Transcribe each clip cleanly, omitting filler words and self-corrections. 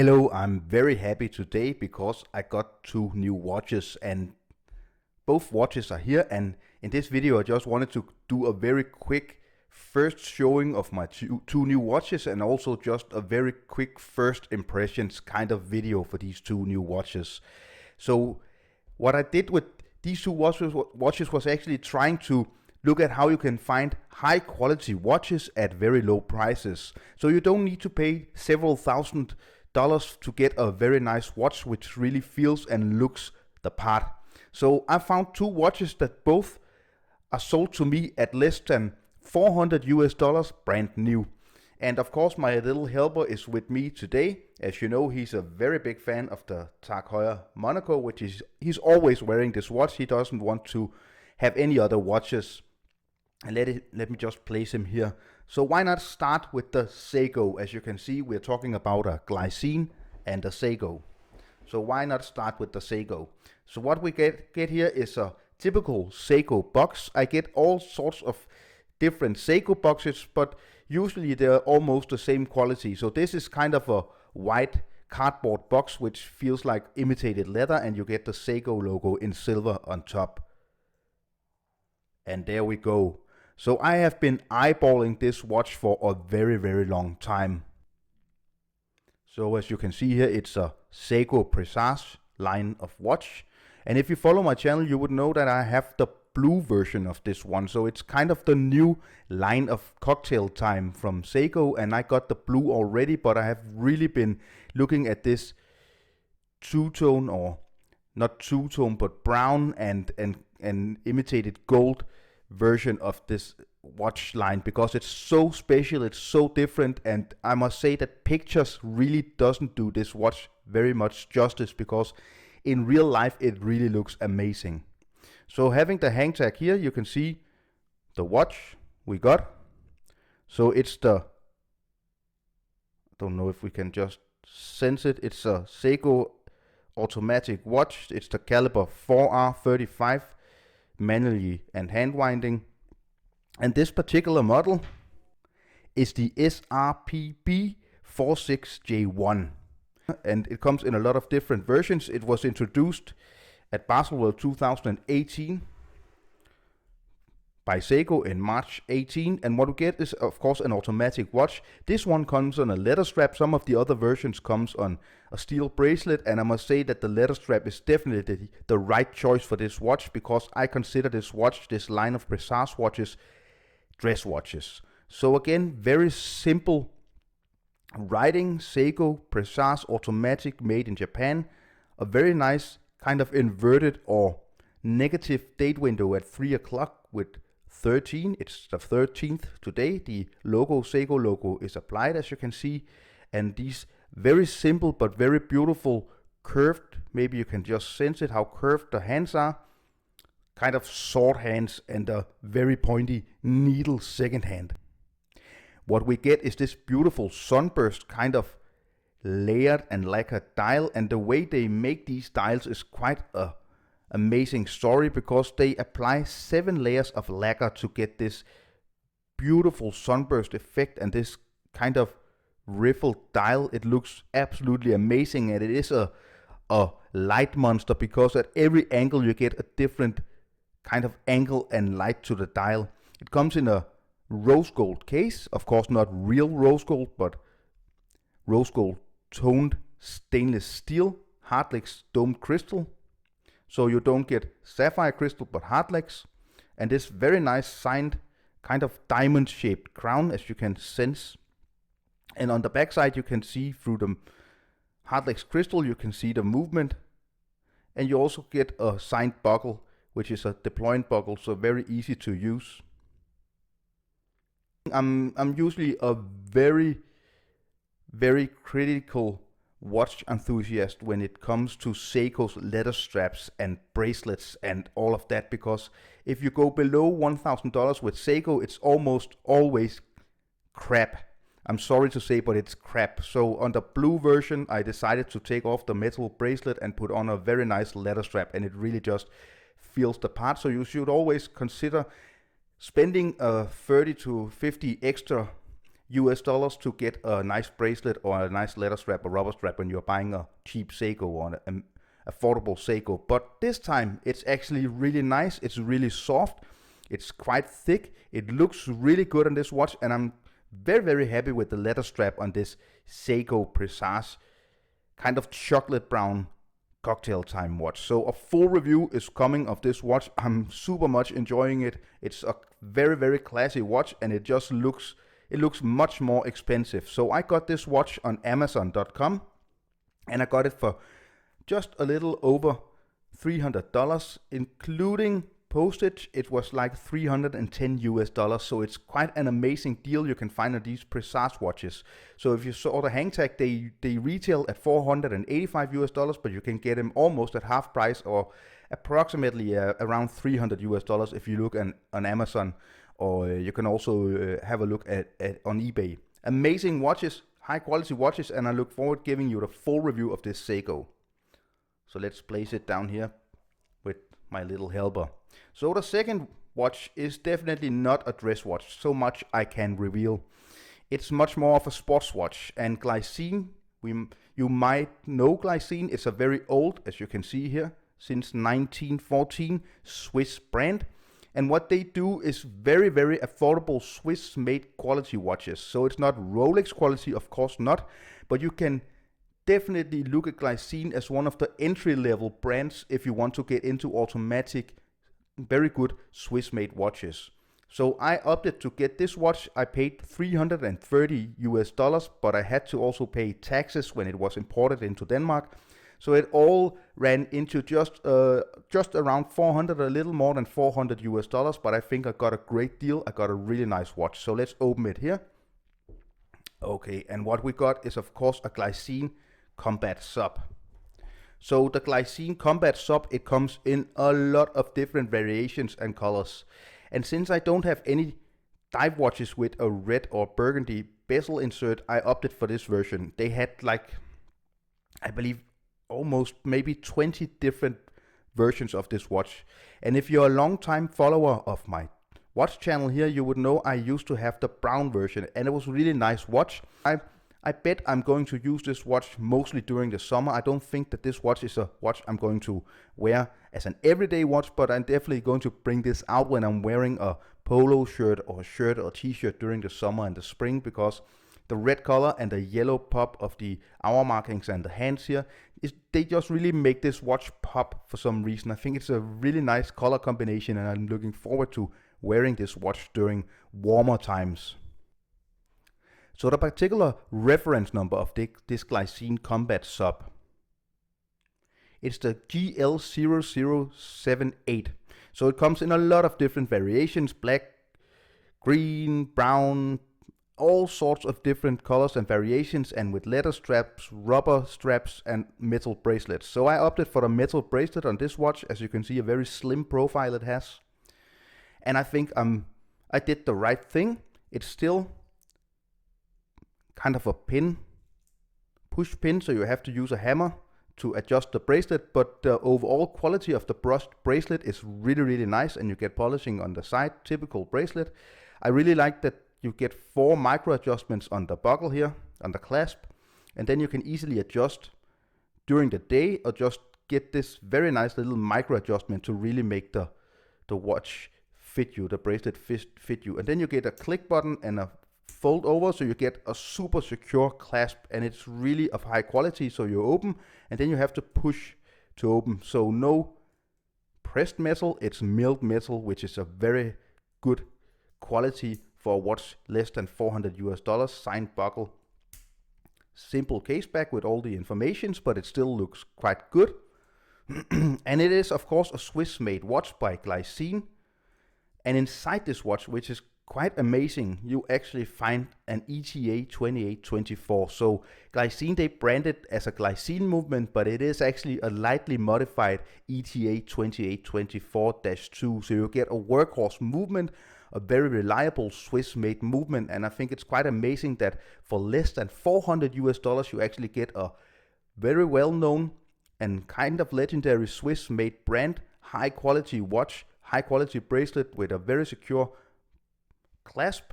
Hello, I'm very happy today because I got two new watches and both watches are here, and in this video I just wanted to do a very quick first showing of my two new watches and also just a very quick first impressions kind of video for these two new watches. So what I did with these two watches was actually trying to look at how you can find high quality watches at very low prices. So you don't need to pay several $1,000s to get a very nice watch which really feels and looks the part. So I found two watches that both are sold to me at less than $400 brand new. And of course my little helper is with me today. As you know, he's a very big fan of the Tag Heuer Monaco, which is he's always wearing this watch. He doesn't want to have any other watches. And let me just place him here. So why not start with the Seiko? As you can see, we're talking about a Glycine and a Seiko. So why not start with the Seiko? So what we get here is a typical Seiko box. I get all sorts of different Seiko boxes, but usually they're almost the same quality. So this is kind of a white cardboard box which feels like imitated leather, and you get the Seiko logo in silver on top. And there we go. So I have been eyeballing this watch for a very, very long time. So as you can see here, it's a Seiko Presage line of watch. And if you follow my channel, you would know that I have the blue version of this one. So it's kind of the new line of cocktail time from Seiko. And I got the blue already, but I have really been looking at this two-tone, or not two-tone, but brown and imitated gold version of this watch line, because it's so special, it's so different, and I must say that pictures really doesn't do this watch very much justice, because in real life it really looks amazing. So having the hang tag here, you can see the watch we got. So it's the, I don't know if we can just sense it, it's a Seiko automatic watch. It's the caliber 4R35, manually and hand winding, and this particular model is the SRPB46J1, and it comes in a lot of different versions. It was introduced at Baselworld 2018 by Seiko in March 18, and what we get is of course an automatic watch. This one comes on a leather strap. Some of the other versions comes on a steel bracelet, and I must say that the leather strap is definitely the right choice for this watch, because I consider this watch, this line of Presage watches, dress watches. So again, very simple writing, Seiko Presage automatic, made in Japan. A very nice kind of inverted or negative date window at 3 o'clock with 13. It's the 13th today. The logo, Seiko logo, is applied, as you can see, and these very simple but very beautiful curved, maybe you can just sense it how curved the hands are, kind of sword hands, and a very pointy needle second hand. What we get is this beautiful sunburst kind of layered and like a dial, and the way they make these dials is quite a amazing story, because they apply 7 layers of lacquer to get this beautiful sunburst effect and this kind of riffled dial. It looks absolutely amazing, and it is a light monster, because at every angle you get a different kind of angle and light to the dial. It comes in a rose gold case, of course not real rose gold, but rose gold toned stainless steel, Hardlex domed crystal. So you don't get sapphire crystal but Hardlex, and this very nice signed kind of diamond shaped crown, as you can sense. And on the back side you can see through the Hardlex crystal, you can see the movement, and you also get a signed buckle, which is a deploying buckle, so very easy to use. I'm usually a very critical watch enthusiast when it comes to Seiko's leather straps and bracelets and all of that, because if you go below $1,000 with Seiko, it's almost always crap. I'm sorry to say, but it's crap. So on the blue version, I decided to take off the metal bracelet and put on a very nice leather strap, and it really just feels the part. So you should always consider spending 30 to 50 extra US dollars to get a nice bracelet or a nice leather strap or rubber strap when you're buying a cheap Seiko or an affordable Seiko. But this time it's actually really nice. It's really soft. It's quite thick. It looks really good on this watch, and I'm very happy with the leather strap on this Seiko Presage kind of chocolate brown cocktail time watch. So a full review is coming of this watch. I'm super much enjoying it. It's a very classy watch, and it just looks much more expensive. So I got this watch on Amazon.com, and I got it for just a little over $300, including postage. It was like $310 US, so it's quite an amazing deal you can find on these Presage watches. So if you saw the hang tag, they retail at $485 US, but you can get them almost at half price, or approximately around $300 US if you look on Amazon, or you can also have a look at on eBay. Amazing watches, high quality watches, and I look forward to giving you the full review of this Seiko. So let's place it down here with my little helper. So the second watch is definitely not a dress watch, so much I can reveal. It's much more of a sports watch, and Glycine, you might know Glycine. It's a very old, as you can see here, since 1914 Swiss brand. And what they do is very affordable Swiss made quality watches. So it's not Rolex quality, of course not, but you can definitely look at Glycine as one of the entry-level brands if you want to get into automatic, very good Swiss-made watches. So I opted to get this watch. I paid $330 US, but I had to also pay taxes when it was imported into Denmark. So it all ran into just around 400, a little more than $400 US, but I think I got a great deal. I got a really nice watch. So let's open it here. Okay, and what we got is of course a Glycine Combat Sub. So the Glycine Combat Sub, it comes in a lot of different variations and colors. And since I don't have any dive watches with a red or burgundy bezel insert, I opted for this version. They had like, I believe, almost maybe 20 different versions of this watch. And if you're a long time follower of my watch channel here, you would know I used to have the brown version, and it was a really nice watch. I bet I'm going to use this watch mostly during the summer. I don't think that this watch is a watch I'm going to wear as an everyday watch, but I'm definitely going to bring this out when I'm wearing a polo shirt or t-shirt during the summer and the spring, because the red color and the yellow pop of the hour markings and the hands here, they just really make this watch pop for some reason. I think it's a really nice color combination, and I'm looking forward to wearing this watch during warmer times. So the particular reference number of this Glycine Combat Sub, it's the GL0078. So it comes in a lot of different variations: black, green, brown, all sorts of different colors and variations, and with leather straps, rubber straps, and metal bracelets. So I opted for the metal bracelet on this watch. As you can see, a very slim profile it has. And I think I did the right thing. It's still kind of a push pin, so you have to use a hammer to adjust the bracelet, but the overall quality of the brushed bracelet is really nice, and you get polishing on the side, typical bracelet. I really like that you get 4 micro adjustments on the buckle here, on the clasp, and then you can easily adjust during the day, or just get this very nice little micro adjustment to really make the watch fit you, the bracelet fit you. And then you get a click button and a fold over, so you get a super secure clasp, and it's really of high quality. So you open, and then you have to push to open. So no pressed metal, it's milled metal, which is a very good quality for a watch less than $400 US. Signed buckle, simple case back with all the informations, but it still looks quite good. And it is of course a Swiss made watch by Glycine. And inside this watch, which is quite amazing, you actually find an ETA 2824. So Glycine, they brand it as a Glycine movement, but it is actually a lightly modified ETA 2824-2. So you get a workhorse movement, a very reliable Swiss made movement. And I think it's quite amazing that for less than $400 US, you actually get a very well known and kind of legendary Swiss made brand, high quality watch, high quality bracelet with a very secure clasp.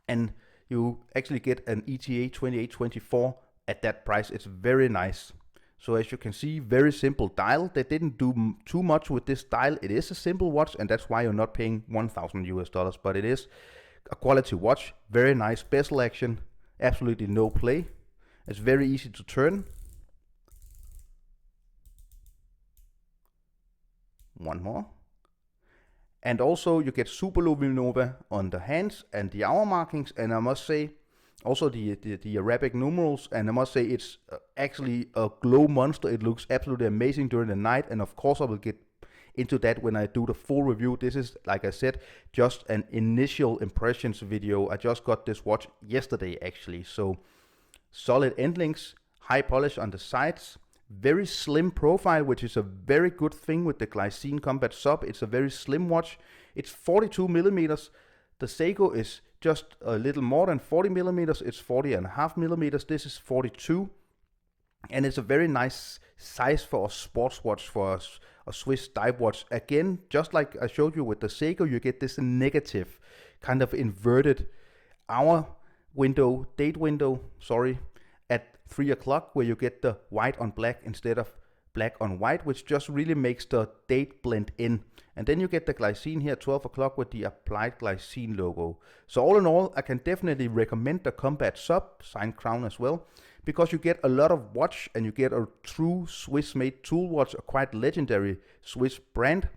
And you actually get an ETA 2824 at that price. It's very nice. So as you can see, very simple dial. They didn't do too much with this dial. It is a simple watch, and that's why you're not paying $1,000, but it is a quality watch. Very nice bezel action, absolutely no play. It's very easy to turn. One more. And also you get superluminova on the hands and the hour markings, and I must say also the Arabic numerals, and I must say it's actually a glow monster. It looks absolutely amazing during the night, and of course I will get into that when I do the full review. This is, like I said, just an initial impressions video. I just got this watch yesterday actually. So solid end links, high polish on the sides, very slim profile, which is a very good thing with the Glycine Combat Sub. It's a very slim watch. It's 42 millimeters. The Seiko is just a little more than 40 millimeters. It's 40.5 millimeters. This is 42, and it's a very nice size for a sports watch, for a Swiss dive watch. Again, just like I showed you with the Seiko, you get this negative kind of inverted hour window, date window, sorry, at 3 o'clock, where you get the white on black instead of black on white, which just really makes the date blend in. And then you get the Glycine here at 12 o'clock with the applied Glycine logo. So all in all, I can definitely recommend the Combat Sub, signed crown as well, because you get a lot of watch and you get a true Swiss-made tool watch, a quite legendary Swiss brand,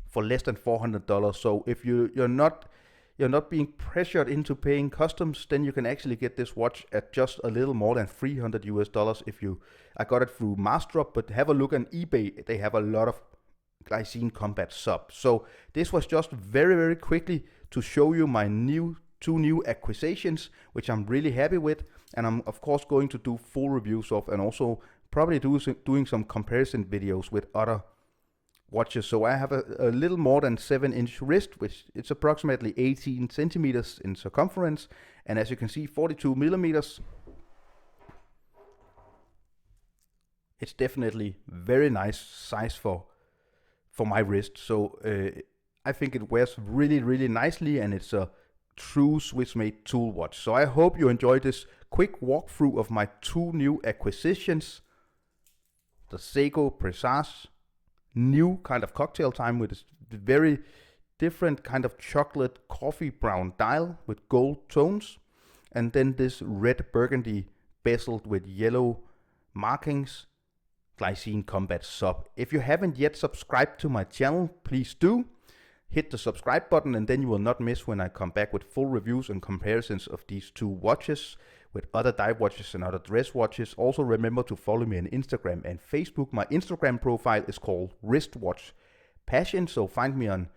for less than $400. So if you're not being pressured into paying customs, then you can actually get this watch at just a little more than $300. I got it through Massdrop, but have a look on eBay. They have a lot of Glycine Combat Sub. So this was just very, very quickly to show you my two new acquisitions, which I'm really happy with, and I'm of course going to do full reviews of, and also probably doing some comparison videos with other watches. So I have a little more than 7-inch wrist, which it's approximately 18 centimeters in circumference, and as you can see, 42 millimeters. It's definitely very nice size for my wrist. So I think it wears really, really nicely, and it's a true Swiss-made tool watch. So I hope you enjoyed this quick walkthrough of my two new acquisitions. The Seiko Presage, new kind of cocktail time with this very different kind of chocolate coffee brown dial with gold tones, and then this red burgundy bezeled with yellow markings Glycine Combat Sub. If you haven't yet subscribed to my channel, please do. Hit the subscribe button, and then you will not miss when I come back with full reviews and comparisons of these two watches with other dive watches and other dress watches. Also remember to follow me on Instagram and Facebook. My Instagram profile is called Wristwatch Passion, so find me on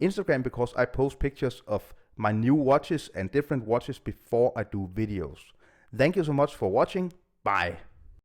Instagram, because I post pictures of my new watches and different watches before I do videos. Thank you so much for watching. Bye.